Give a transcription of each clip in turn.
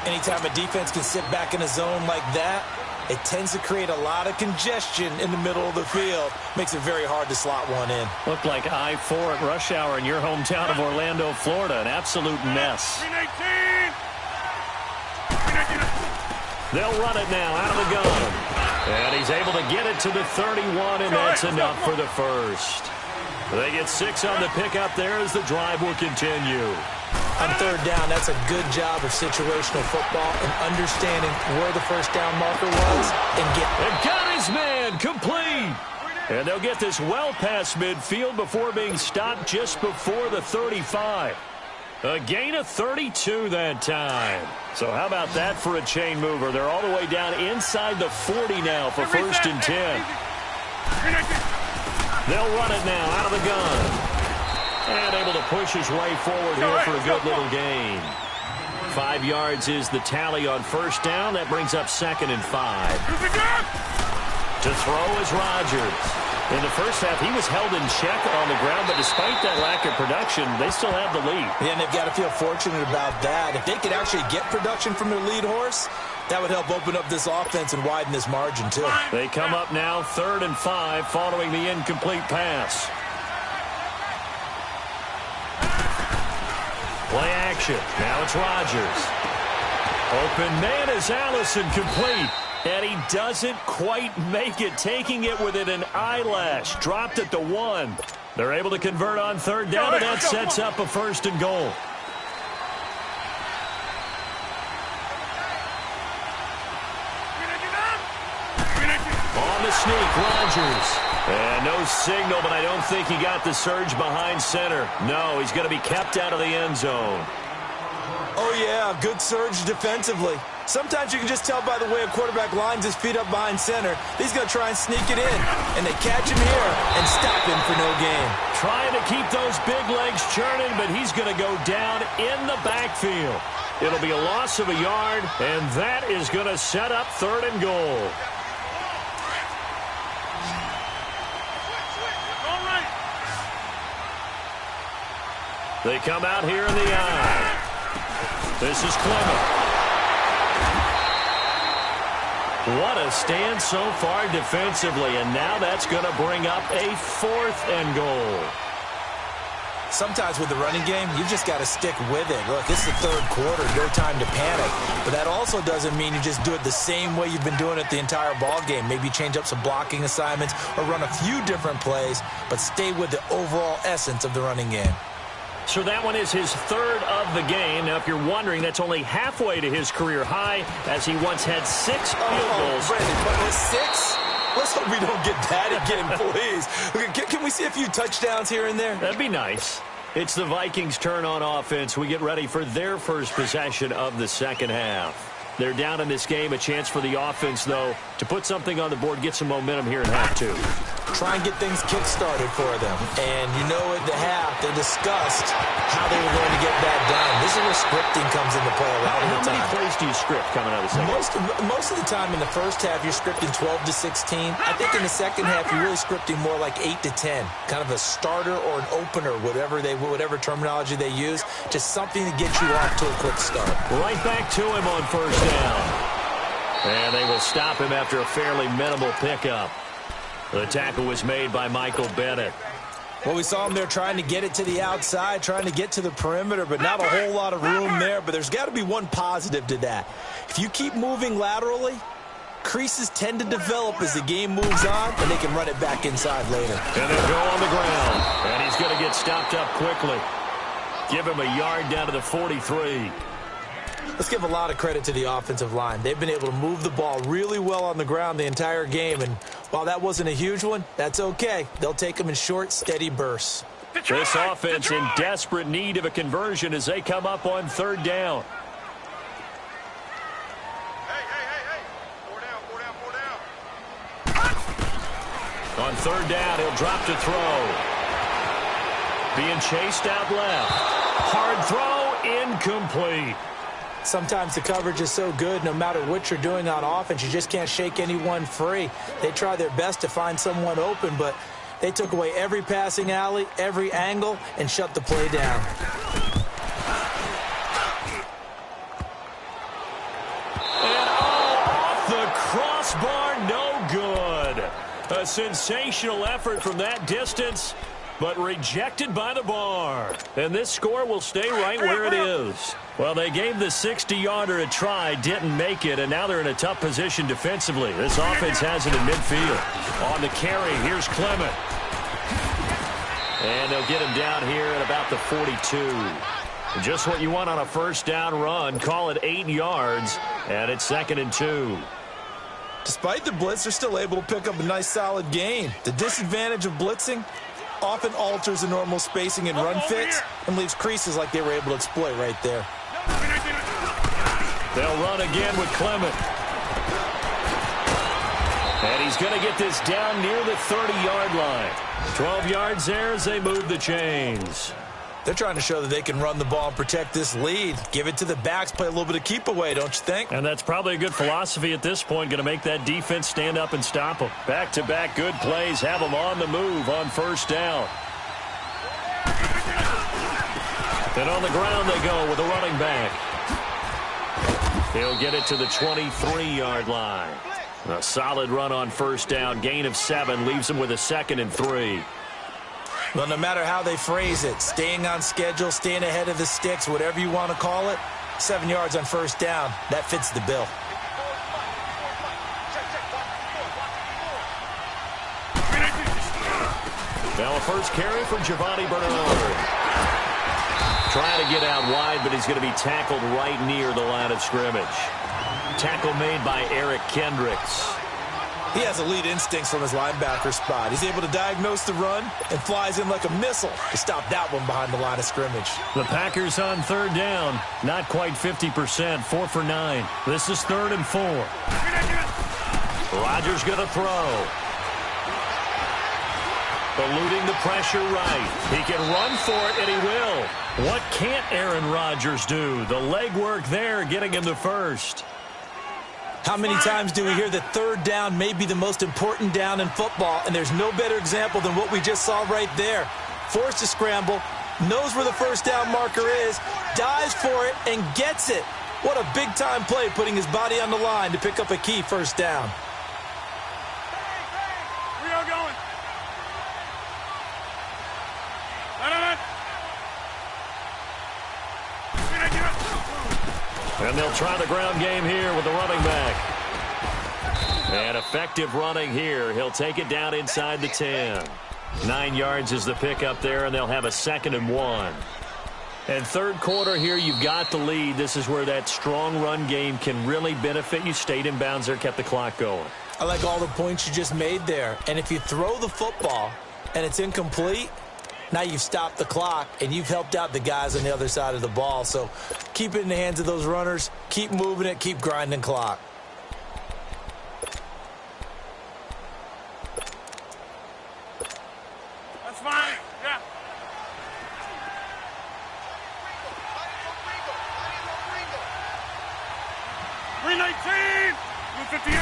Anytime a defense can sit back in a zone like that, it tends to create a lot of congestion in the middle of the field. Makes it very hard to slot one in. Looked like I-4 at rush hour in your hometown of Orlando, Florida. An absolute mess. They'll run it now out of the gun. And he's able to get it to the 31, and that's enough for the first. They get 6 on the pickup there as the drive will continue. On third down, that's a good job of situational football and understanding where the first down marker was and got his man complete. And they'll get this well past midfield before being stopped just before the 35. A gain of 32 that time. So how about that for a chain mover? They're all the way down inside the 40 now for first and 10. They'll run it now out of the gun. And able to push his way forward here for a good little gain. 5 yards is the tally on first down. That brings up 2nd and 5. To throw is Rodgers. In the first half, he was held in check on the ground, but despite that lack of production, they still have the lead. Yeah, and they've got to feel fortunate about that. If they could actually get production from their lead horse, that would help open up this offense and widen this margin, too. They come up now 3rd and 5 following the incomplete pass. Play action. Now it's Rodgers. Open man is Allison complete. And he doesn't quite make it, taking it within an eyelash. Dropped at the 1. They're able to convert on third down, and that sets up a 1st and goal. On the sneak, Rodgers. And no signal, but I don't think he got the surge behind center. No, he's going to be kept out of the end zone. Oh, yeah, good surge defensively. Sometimes you can just tell by the way a quarterback lines his feet up behind center. He's going to try and sneak it in. And they catch him here and stop him for no gain. Trying to keep those big legs churning, but he's going to go down in the backfield. It'll be a loss of a yard, and that is going to set up 3rd and goal. They come out here in the eye. This is Clement. What a stand so far defensively, and now that's going to bring up a 4th and goal. Sometimes with the running game, you've just got to stick with it. Look, this is the 3rd quarter, no time to panic. But that also doesn't mean you just do it the same way you've been doing it the entire ball game. Maybe change up some blocking assignments or run a few different plays, but stay with the overall essence of the running game. So that one is his 3rd of the game. Now, if you're wondering, that's only halfway to his career high, as he once had 6 field goals. Brandon, but with 6? Let's hope we don't get that again, please. Can we see a few touchdowns here and there? That'd be nice. It's the Vikings' turn on offense. We get ready for their first possession of the second half. They're down in this game. A chance for the offense, though, to put something on the board, get some momentum here in half 2. Try and get things kick-started for them. And you know at the half, they discussed how they were going to get that done. This is where scripting comes into play a lot of the time. How many plays do you script coming out of the second half? Most of the time in the first half, you're scripting 12 to 16. I think in the second half, you're really scripting more like 8 to 10. Kind of a starter or an opener, whatever terminology they use. Just something to get you off to a quick start. Right back to him on first down. And they will stop him after a fairly minimal pickup. The tackle was made by Michael Bennett. Well, we saw him there trying to get it to the outside, trying to get to the perimeter, but not a whole lot of room there. But there's got to be one positive to that. If you keep moving laterally, creases tend to develop as the game moves on, and they can run it back inside later. And they'll go on the ground. And he's going to get stopped up quickly. Give him a yard down to the 43. Let's give a lot of credit to the offensive line. They've been able to move the ball really well on the ground the entire game, and while that wasn't a huge one, that's okay. They'll take them in short, steady bursts. This offense in desperate need of a conversion as they come up on third down. Hey. Four down. On third down, he'll drop to throw. Being chased out left. Hard throw, incomplete. Sometimes the coverage is so good, no matter what you're doing on offense, you just can't shake anyone free. They try their best to find someone open, but they took away every passing alley, every angle, and shut the play down. crossbar, no good. A sensational effort from that distance, but rejected by the bar. And this score will stay right where it is. Well, they gave the 60-yarder a try, didn't make it, and now they're in a tough position defensively. This offense has it in midfield. On the carry, here's Clement. And they'll get him down here at about the 42. Just what you want on a first down run. Call it 8 yards, and it's 2nd and 2. Despite the blitz, they're still able to pick up a nice, solid gain. The disadvantage of blitzing often alters the normal spacing and run fits and leaves creases like they were able to exploit right there. They'll run again with Clement. And he's going to get this down near the 30-yard line. 12 yards there as they move the chains. They're trying to show that they can run the ball and protect this lead. Give it to the backs, play a little bit of keep away, don't you think? And that's probably a good philosophy at this point, going to make that defense stand up and stop them. Back-to-back good plays, have them on the move on first down. And on the ground they go with a running back. He'll get it to the 23-yard line. A solid run on first down, gain of 7, leaves them with a 2nd and 3. Well, no matter how they phrase it, staying on schedule, staying ahead of the sticks, whatever you want to call it, 7 yards on first down, that fits the bill. Now a first carry for Giovanni Bernard. Trying to get out wide, but he's going to be tackled right near the line of scrimmage. Tackle made by Eric Kendricks. He has elite instincts from his linebacker spot. He's able to diagnose the run and flies in like a missile to stop that one behind the line of scrimmage. The Packers on third down. Not quite 50%. 4 for 9. This is 3rd and 4. Rodgers going to throw. Eluding the pressure right. He can run for it, and he will. What can't Aaron Rodgers do? The legwork there getting him the first. How many times do we hear that third down may be the most important down in football, and there's no better example than what we just saw right there. Forced to scramble, knows where the first down marker is, dives for it, and gets it. What a big-time play, putting his body on the line to pick up a key first down. We are going. And they'll try the ground game here with the running back. And effective running here. He'll take it down inside the 10. 9 yards is the pickup there, and they'll have a 2nd and 1. And third quarter here, you've got the lead. This is where that strong run game can really benefit you. Stayed in bounds there, kept the clock going. I like all the points you just made there. And if you throw the football and it's incomplete, now you've stopped the clock, and you've helped out the guys on the other side of the ball. So keep it in the hands of those runners. Keep moving it. Keep grinding clock. That's fine. Yeah. Green 19. 58.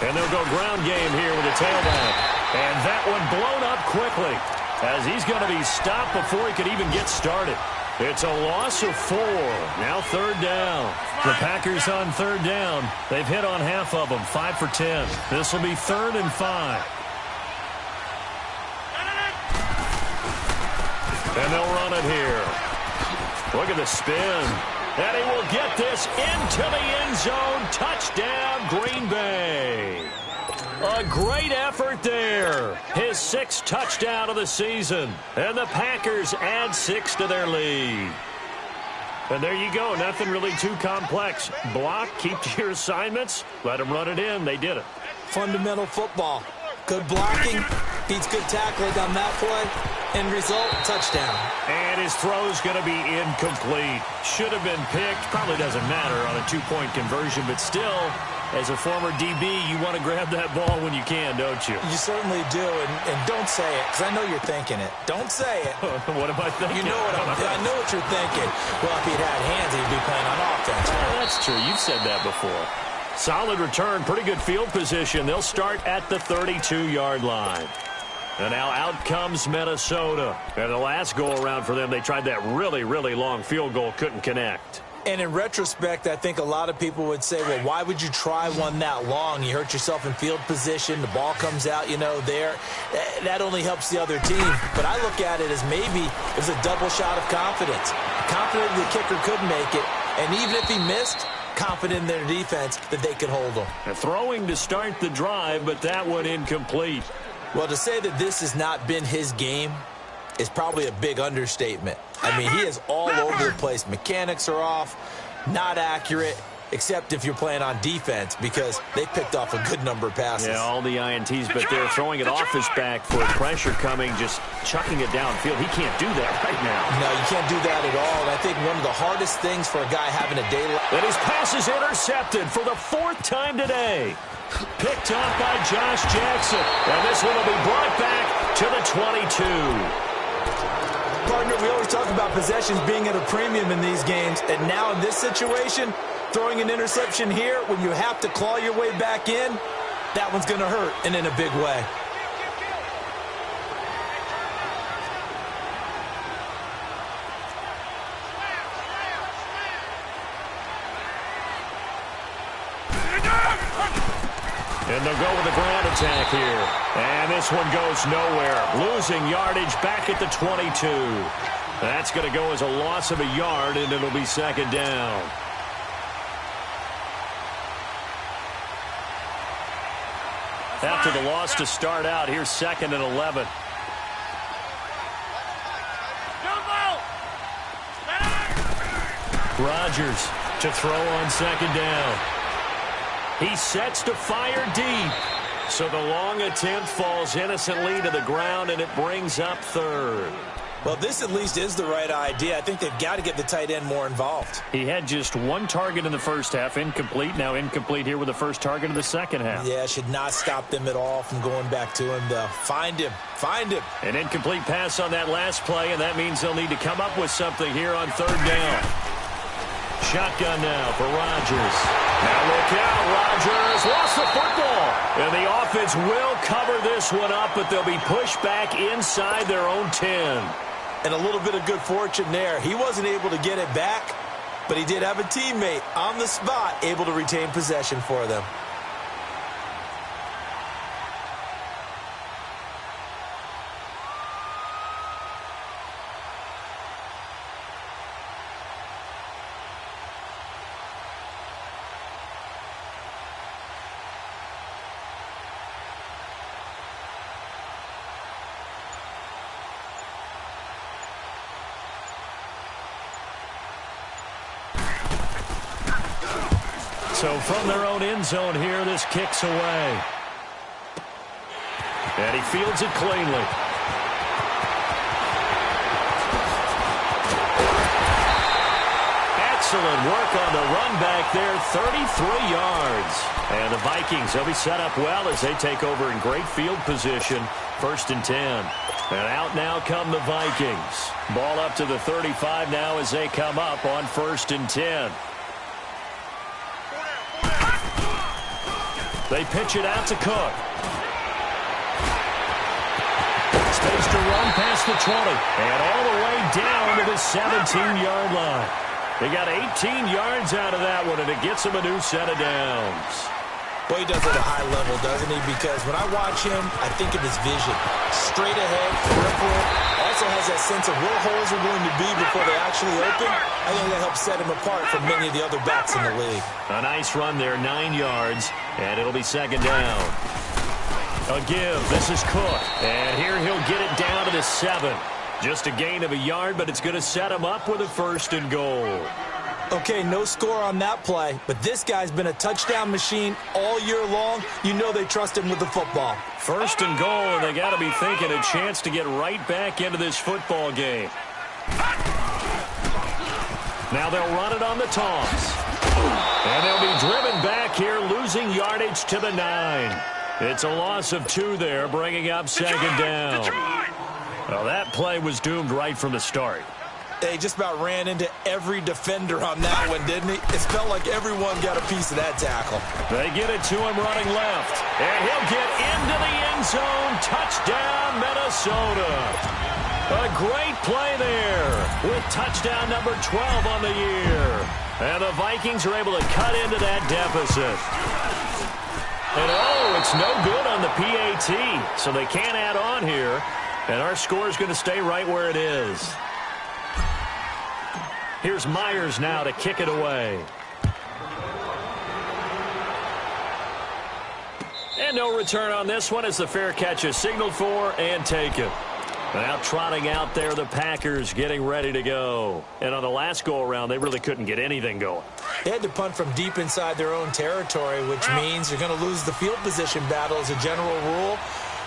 And they'll go ground game here with a tailback. And that one blown up quickly as he's going to be stopped before he could even get started. It's a loss of 4. Now third down. The Packers on third down. They've hit on half of them. 5 for 10. This will be 3rd and 5. And they'll run it here. Look at the spin. And he will get this into the end zone. Touchdown, Green Bay. A great effort there. His 6th touchdown of the season. And the Packers add 6 to their lead. And there you go. Nothing really too complex. Block, keep to your assignments. Let them run it in. They did it. Fundamental football. Good blocking beats good tackling on that play. End result, touchdown. And his throw's going to be incomplete. Should have been picked. Probably doesn't matter on a 2-point conversion, but still, as a former DB, you want to grab that ball when you can, don't you? You certainly do, and don't say it, because I know you're thinking it. Don't say it. What am I thinking? You know what I know what you're thinking. Well, if he'd had hands, he'd be playing on offense. Well, that's true. You've said that before. Solid return, pretty good field position. They'll start at the 32-yard line. And now out comes Minnesota. And the last go-around for them, they tried that really, really long field goal, couldn't connect. And in retrospect, I think a lot of people would say, well, why would you try one that long? You hurt yourself in field position. The ball comes out, there. That only helps the other team. But I look at it as maybe it was a double shot of confidence. Confident the kicker could make it. And even if he missed, confident in their defense that they could hold him. Throwing to start the drive, but that one incomplete. Well, to say that this has not been his game is probably a big understatement. I mean, he is all over the place. Mechanics are off, not accurate, except if you're playing on defense because they picked off a good number of passes. Yeah, all the INTs, but they're throwing it off his back for pressure coming, just chucking it downfield. He can't do that right now. No, you can't do that at all. And I think one of the hardest things for a guy having a day like... And his pass is intercepted for the 4th time today. Picked off by Josh Jackson. And this one will be brought back to the 22. Partner, we always talk about possessions being at a premium in these games. And now in this situation, throwing an interception here when you have to claw your way back in, that one's going to hurt, and in a big way. And they'll go with the ground attack here. And this one goes nowhere. Losing yardage back at the 22. That's going to go as a loss of a yard, and it'll be 2nd down. After the loss to start out, here's 2nd and 11. Rodgers to throw on 2nd down. He sets to fire deep. So the long attempt falls innocently to the ground, and it brings up 3rd. Well, this at least is the right idea. I think they've got to get the tight end more involved. He had just 1 target in the first half, incomplete. Now incomplete here with the first target of the second half. Yeah, should not stop them at all from going back to him, though. Find him. Find him. An incomplete pass on that last play, and that means they'll need to come up with something here on 3rd down. Shotgun now for Rodgers. Now look out, Rodgers lost the football. And the offense will cover this one up, but they'll be pushed back inside their own 10. And a little bit of good fortune there. He wasn't able to get it back, but he did have a teammate on the spot able to retain possession for them. So from their own end zone here, this kicks away. And he fields it cleanly. Excellent work on the run back there, 33 yards. And the Vikings, they'll be set up well as they take over in great field position. 1st and 10. And out now come the Vikings. Ball up to the 35 now as they come up on 1st and 10. They pitch it out to Cook. Space to run past the 20. And all the way down to the 17-yard line. They got 18 yards out of that one, and it gets them a new set of downs. Well, he does it at a high level, doesn't he? Because when I watch him, I think of his vision. Straight ahead, peripheral. Also has that sense of where holes are going to be before they actually open. I think that helps set him apart from many of the other backs in the league. A nice run there, 9 yards, and it'll be 2nd down. A give. This is Cook. And here he'll get it down to the 7. Just a gain of a yard, but it's going to set him up with a 1st and goal. Okay, no score on that play, but this guy's been a touchdown machine all year long. You know they trust him with the football. 1st and goal, and they got to be thinking a chance to get right back into this football game. Now they'll run it on the toss. And they'll be driven back here, losing yardage to the 9. It's a loss of 2 there, bringing up 2nd down. Well, that play was doomed right from the start. They just about ran into every defender on that one, didn't he? It felt like everyone got a piece of that tackle. They get it to him running left. And he'll get into the end zone. Touchdown, Minnesota. A great play there with touchdown number 12 on the year. And the Vikings are able to cut into that deficit. And oh, it's no good on the PAT, so they can't add on here. And our score is going to stay right where it is. Here's Myers now to kick it away. And no return on this one as the fair catch is signaled for and taken. Now trotting out there, the Packers getting ready to go. And on the last go-around, they really couldn't get anything going. They had to punt from deep inside their own territory, which means you're going to lose the field position battle as a general rule.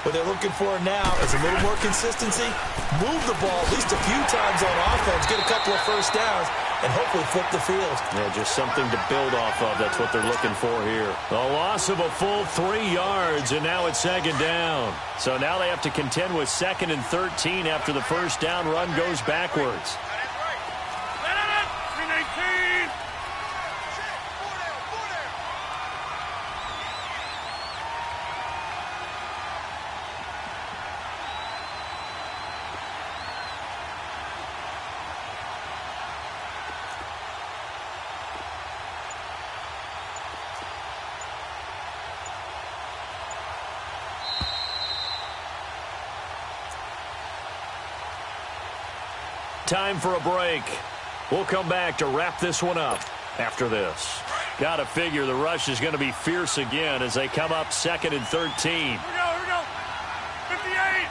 What they're looking for now is a little more consistency, move the ball at least a few times on offense, get a couple of first downs, and hopefully flip the field. Yeah, just something to build off of. That's what they're looking for here. A loss of a full 3 yards, and now it's second down. So now they have to contend with 2nd and 13 after the first down run goes backwards. Time for a break. We'll come back to wrap this one up after this. Got to figure the rush is going to be fierce again as they come up 2nd and 13. Here we go. 58.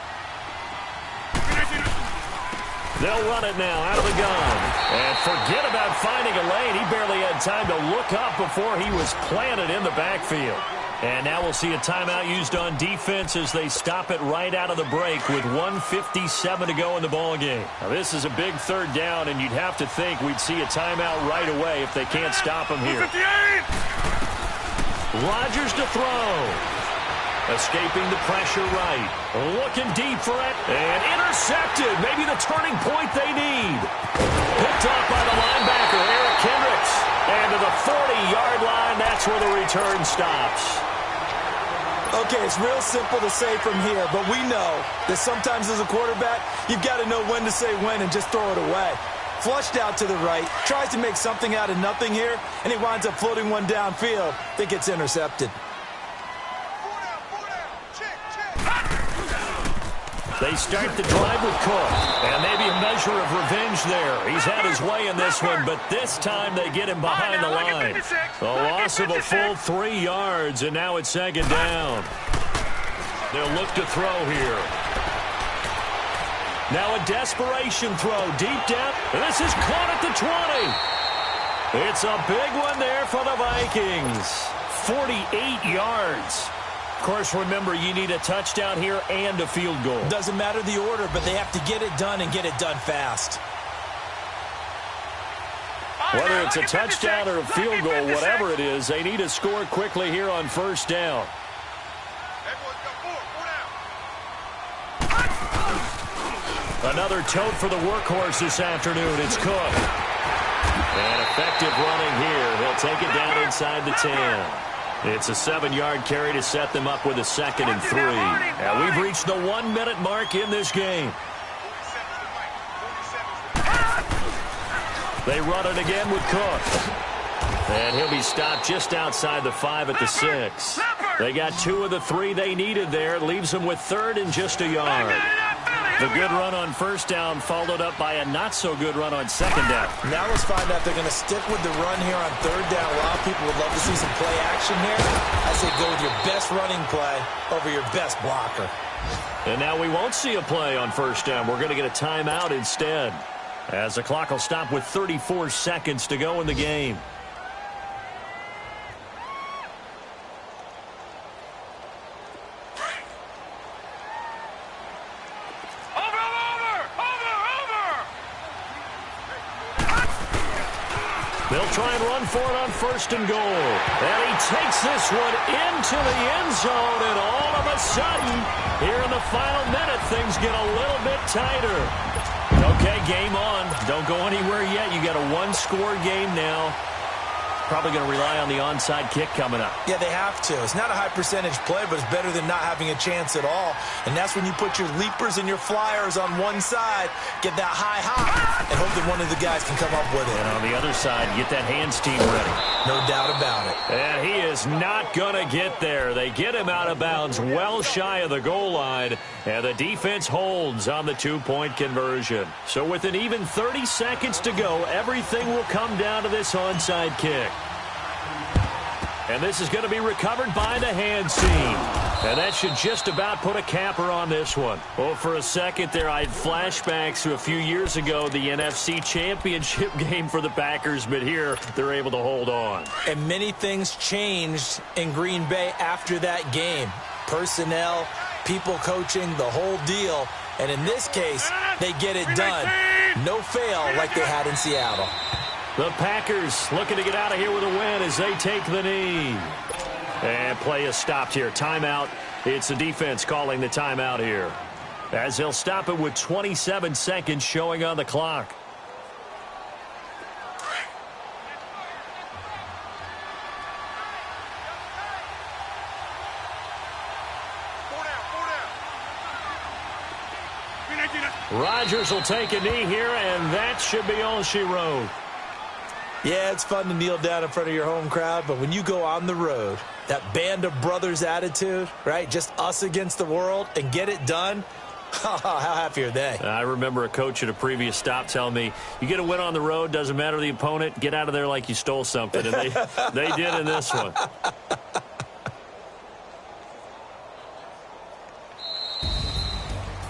They'll run it now out of the gun. And forget about finding a lane. He barely had time to look up before he was planted in the backfield. And now we'll see a timeout used on defense as they stop it right out of the break with 1:57 to go in the ballgame. Now, this is a big third down, and you'd have to think we'd see a timeout right away if they can't stop him here. 58. Rodgers to throw. Escaping the pressure right. Looking deep for it. And intercepted. Maybe the turning point they need. Picked off by the linebacker, Eric Kendricks. And to the 40-yard line, that's where the return stops. Okay, it's real simple to say from here, but we know that sometimes as a quarterback, you've got to know when to say when and just throw it away. Flushed out to the right, tries to make something out of nothing here, and he winds up floating one downfield that gets intercepted. They start the drive with Cook, and maybe a measure of revenge there. He's had his way in this one, but this time they get him behind the line. A loss of a full 3 yards, and now it's second down. They'll look to throw here. Now a desperation throw deep down, and this is caught at the 20. It's a big one there for the Vikings. 48 yards. Of course, remember, you need a touchdown here and a field goal. Doesn't matter the order, but they have to get it done and get it done fast. Whether it's a touchdown or a field goal, whatever it is, they need to score quickly here on first down. Another tote for the workhorse this afternoon. It's Cook. And effective running here. He'll take it down inside the 10. It's a 7-yard carry to set them up with a 2nd and 3. And we've reached the 1-minute mark in this game. They run it again with Cook. And he'll be stopped just outside the 5 at the 6. They got 2 of the 3 they needed there. Leaves them with 3rd and just a yard. The good run on first down followed up by a not-so-good run on second down. Now let's find out if they're going to stick with the run here on third down. A lot of people would love to see some play action here. I say go with your best running play over your best blocker. And now we won't see a play on first down. We're going to get a timeout instead, as the clock will stop with 34 seconds to go in the game. They'll try and run for it on 1st and goal. And he takes this one into the end zone, and all of a sudden, here in the final minute, things get a little bit tighter. Okay, game on. Don't go anywhere yet. You got a 1-score game now. probably going to rely on the onside kick coming up. Yeah, they have to. It's not a high percentage play, but it's better than not having a chance at all. And that's when you put your leapers and your flyers on one side, get that high hop, and hope that one of the guys can come up with it. And on the other side, get that hands team ready. No doubt about it. And he is not going to get there. They get him out of bounds well shy of the goal line, and the defense holds on the two-point conversion. So with an even 30 seconds to go, everything will come down to this onside kick. And this is going to be recovered by the hands team. And that should just about put a capper on this one. Well, for a second there, I had flashbacks to a few years ago, the NFC Championship game for the Packers, but here they're able to hold on. And many things changed in Green Bay after that game. Personnel, people coaching, the whole deal. And in this case, they get it done. No fail like they had in Seattle. The Packers looking to get out of here with a win as they take the knee. And play is stopped here. Timeout. It's the defense calling the timeout here, as they'll stop it with 27 seconds showing on the clock. Rodgers will take a knee here, and that should be all she wrote. Yeah, it's fun to kneel down in front of your home crowd, but when you go on the road, that band of brothers attitude, right, just us against the world, and get it done, how happy are they? I remember a coach at a previous stop telling me, you get a win on the road, doesn't matter the opponent, get out of there like you stole something, and they did in this one.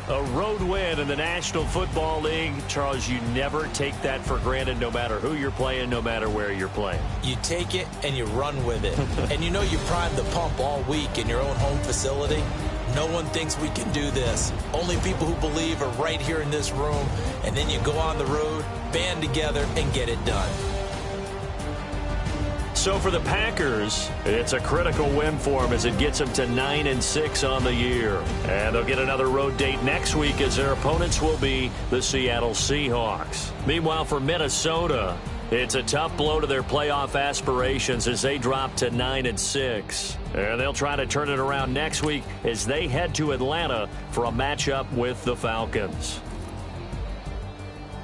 A road win in the National Football League. Charles, you never take that for granted, no matter who you're playing, no matter where you're playing. You take it and you run with it. And you know you primed the pump all week in your own home facility. No one thinks we can do this. Only people who believe are right here in this room. And then you go on the road, band together, and get it done. So for the Packers, it's a critical win for them as it gets them to 9-6 on the year. And they'll get another road date next week as their opponents will be the Seattle Seahawks. Meanwhile, for Minnesota, it's a tough blow to their playoff aspirations as they drop to 9-6. And they'll try to turn it around next week as they head to Atlanta for a matchup with the Falcons.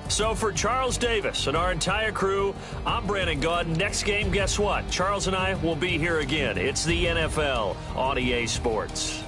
So for Charles Davis and our entire crew, I'm Brandon Gaudin. Next game, guess what? Charles and I will be here again. It's the NFL on EA Sports.